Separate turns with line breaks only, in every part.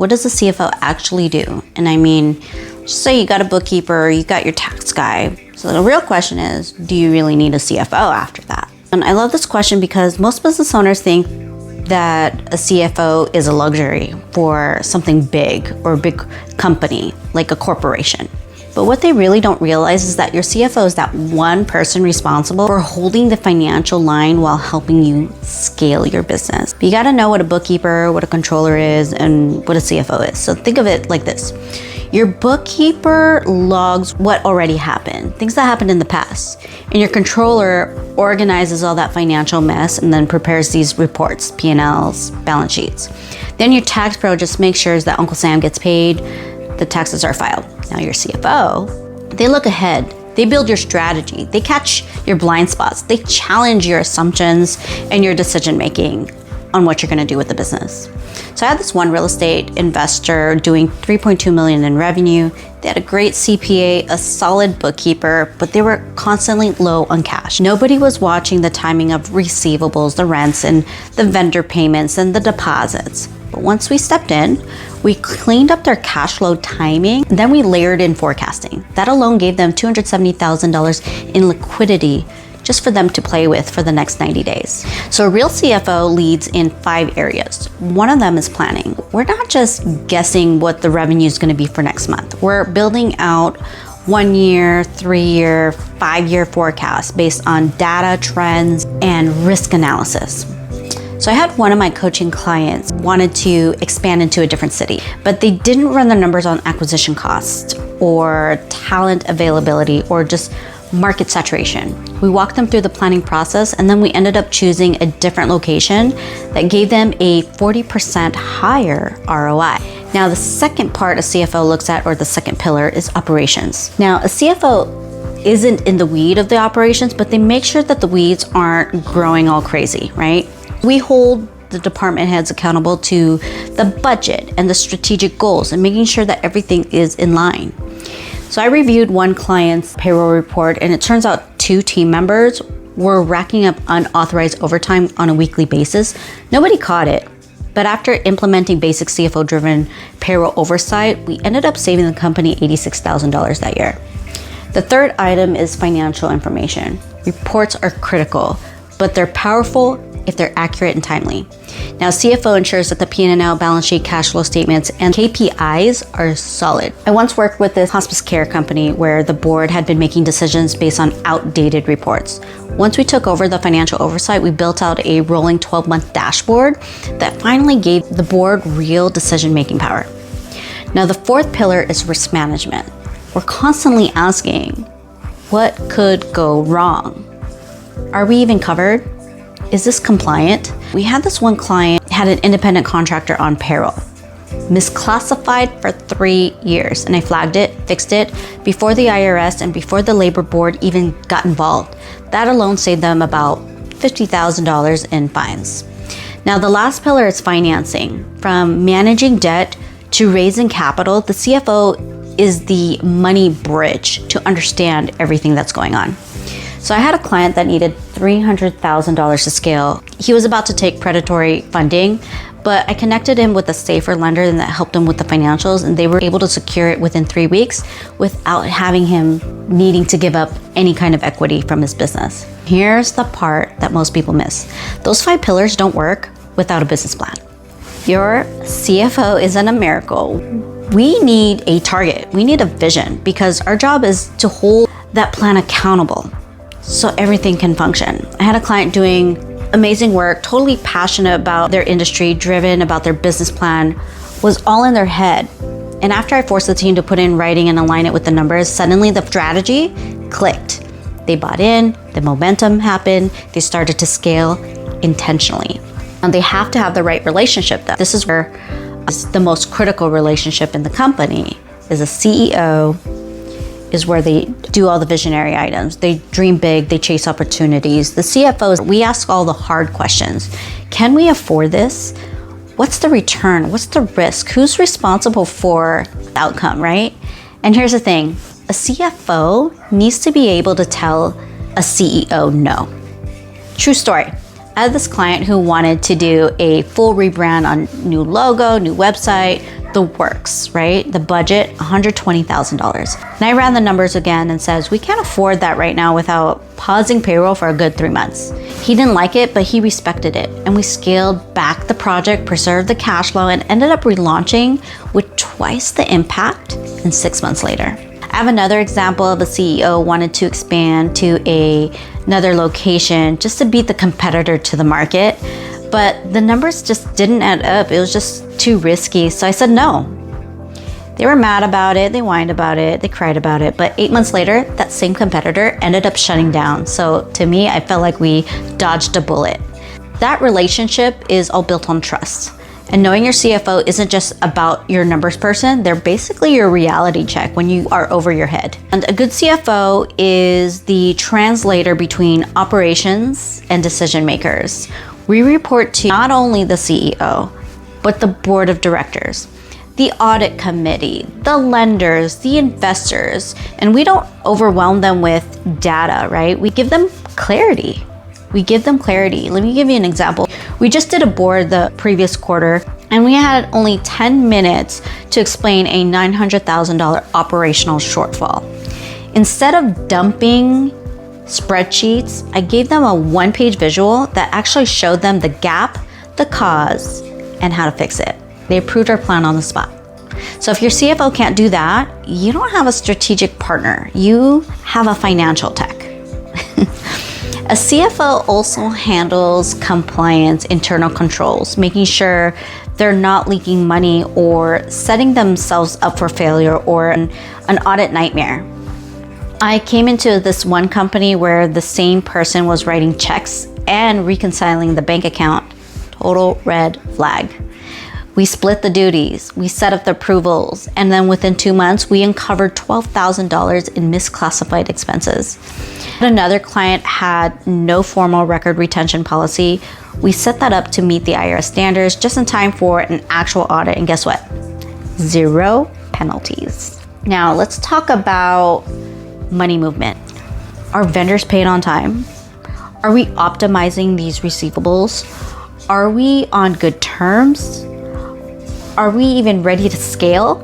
what does a CFO actually do? And I mean, just say you got a bookkeeper, you got your tax guy. So the real question is, do you really need a CFO after that? And I love this question because most business owners think that a CFO is a luxury for something big or a big company, like a corporation. But what they really don't realize is that your CFO is that one person responsible for holding the financial line while helping you scale your business. But you gotta know what a bookkeeper, what a controller is, and what a CFO is. So think of it like this. Your bookkeeper logs what already happened, things that happened in the past. And your controller organizes all that financial mess and then prepares these reports, P&Ls, balance sheets. Then your tax pro just makes sure that Uncle Sam gets paid, the taxes are filed. Now your CFO, they look ahead. They build your strategy. They catch your blind spots. They challenge your assumptions and your decision making on what you're gonna do with the business. So I had this one real estate investor doing $3.2 million in revenue. They had a great CPA, a solid bookkeeper, but they were constantly low on cash. Nobody was watching the timing of receivables, the rents, and the vendor payments and the deposits. But once we stepped in, we cleaned up their cash flow timing, and then we layered in forecasting. That alone gave them $270,000 in liquidity just for them to play with for the next 90 days. So a real CFO leads in 5 areas. One of them is planning. We're not just guessing what the revenue is gonna be for next month. We're building out 1 year, 3 year, 5 year forecasts based on data, trends, and risk analysis. So I had one of my coaching clients wanted to expand into a different city, but they didn't run the numbers on acquisition cost or talent availability or just market saturation. We walked them through the planning process, and then we ended up choosing a different location that gave them a 40% higher ROI. Now, the second part a CFO looks at, or the second pillar, is operations. Now, a CFO isn't in the weed of the operations, but they make sure that the weeds aren't growing all crazy, right? We hold the department heads accountable to the budget and the strategic goals and making sure that everything is in line. So I reviewed one client's payroll report, and it turns out 2 team members were racking up unauthorized overtime on a weekly basis. Nobody caught it, but after implementing basic CFO-driven payroll oversight, we ended up saving the company $86,000 that year. The third item is financial information. Reports are critical, but they're powerful if they're accurate and timely. Now, CFO ensures that the P&L, balance sheet, cash flow statements, and KPIs are solid. I once worked with this hospice care company where the board had been making decisions based on outdated reports. Once we took over the financial oversight, we built out a rolling 12-month dashboard that finally gave the board real decision-making power. Now, the fourth pillar is risk management. We're constantly asking, what could go wrong? Are we even covered? Is this compliant? We had this one client had an independent contractor on payroll, misclassified for 3 years, and I flagged it, fixed it before the IRS and before the labor board even got involved. That alone saved them about $50,000 in fines. Now, the last pillar is financing. From managing debt to raising capital, the CFO is the money bridge to understand everything that's going on. So I had a client that needed $300,000 to scale. He was about to take predatory funding, but I connected him with a safer lender and that helped him with the financials, and they were able to secure it within 3 weeks without having him needing to give up any kind of equity from his business. Here's the part that most people miss. Those 5 pillars don't work without a business plan. Your CFO isn't a miracle. We need a target. We need a vision, because our job is to hold that plan accountable so everything can function. I had a client doing amazing work, totally passionate about their industry, driven about their business plan, was all in their head. And after I forced the team to put in writing and align it with the numbers, suddenly the strategy clicked. They bought in, the momentum happened, they started to scale intentionally. And they have to have the right relationship though. This is where the most critical relationship in the company is a CEO, is where they do all the visionary items. They dream big, they chase opportunities. The CFOs, we ask all the hard questions. Can we afford this? What's the return? What's the risk? Who's responsible for the outcome, right? And here's the thing, a CFO needs to be able to tell a CEO no. True story. I had this client who wanted to do a full rebrand on new logo, new website, the works, right? The budget, $120,000. And I ran the numbers again and says, we can't afford that right now without pausing payroll for a good 3 months. He didn't like it, but he respected it. And we scaled back the project, preserved the cash flow, and ended up relaunching with twice the impact and 6 months later. I have another example of a CEO wanted to expand to another location just to beat the competitor to the market. But the numbers just didn't add up. It was just too risky. So I said no. They were mad about it. They whined about it. They cried about it. But 8 months later, that same competitor ended up shutting down. So to me, I felt like we dodged a bullet. That relationship is all built on trust. And knowing your CFO isn't just about your numbers person. They're basically your reality check when you are over your head. And a good CFO is the translator between operations and decision makers. We report to not only the CEO, but the board of directors, the audit committee, the lenders, the investors, and we don't overwhelm them with data, right? We give them clarity. Let me give you an example. We just did a board the previous quarter, and we had only 10 minutes to explain a $900,000 operational shortfall. Instead of dumping spreadsheets, I gave them a one-page visual that actually showed them the gap, the cause, and how to fix it. They approved our plan on the spot. So if your CFO can't do that, you don't have a strategic partner. You have a financial tech. A CFO also handles compliance, internal controls, making sure they're not leaking money or setting themselves up for failure or an audit nightmare. I came into this one company where the same person was writing checks and reconciling the bank account. Total red flag. We split the duties, we set up the approvals, and then within 2 months, we uncovered $12,000 in misclassified expenses. Another client had no formal record retention policy. We set that up to meet the IRS standards just in time for an actual audit, and guess what? 0 penalties. Now, let's talk about money movement. Are vendors paid on time? Are we optimizing these receivables? Are we on good terms? Are we even ready to scale?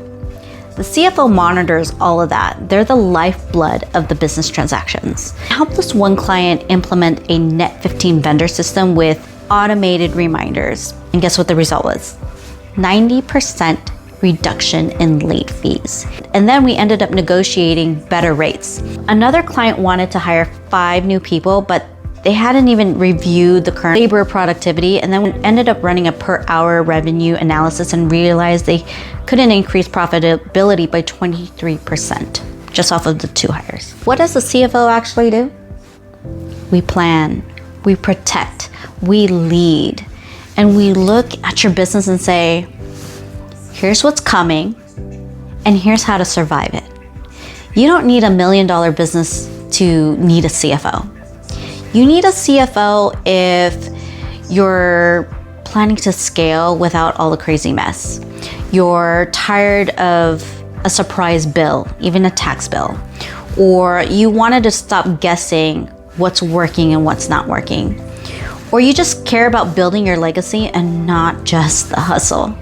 The CFO monitors all of that. They're the lifeblood of the business transactions. I helped this one client implement a net 15 vendor system with automated reminders. And guess what the result was? 90% reduction in late fees. And then we ended up negotiating better rates. Another client wanted to hire 5 new people, but they hadn't even reviewed the current labor productivity, and then we ended up running a per hour revenue analysis and realized they couldn't increase profitability by 23% just off of the 2 hires. What does the CFO actually do? We plan, we protect, we lead, and we look at your business and say, here's what's coming, and here's how to survive it. You don't need $1 million business to need a CFO. You need a CFO if you're planning to scale without all the crazy mess. You're tired of a surprise bill, even a tax bill, or you wanted to stop guessing what's working and what's not working, or you just care about building your legacy and not just the hustle.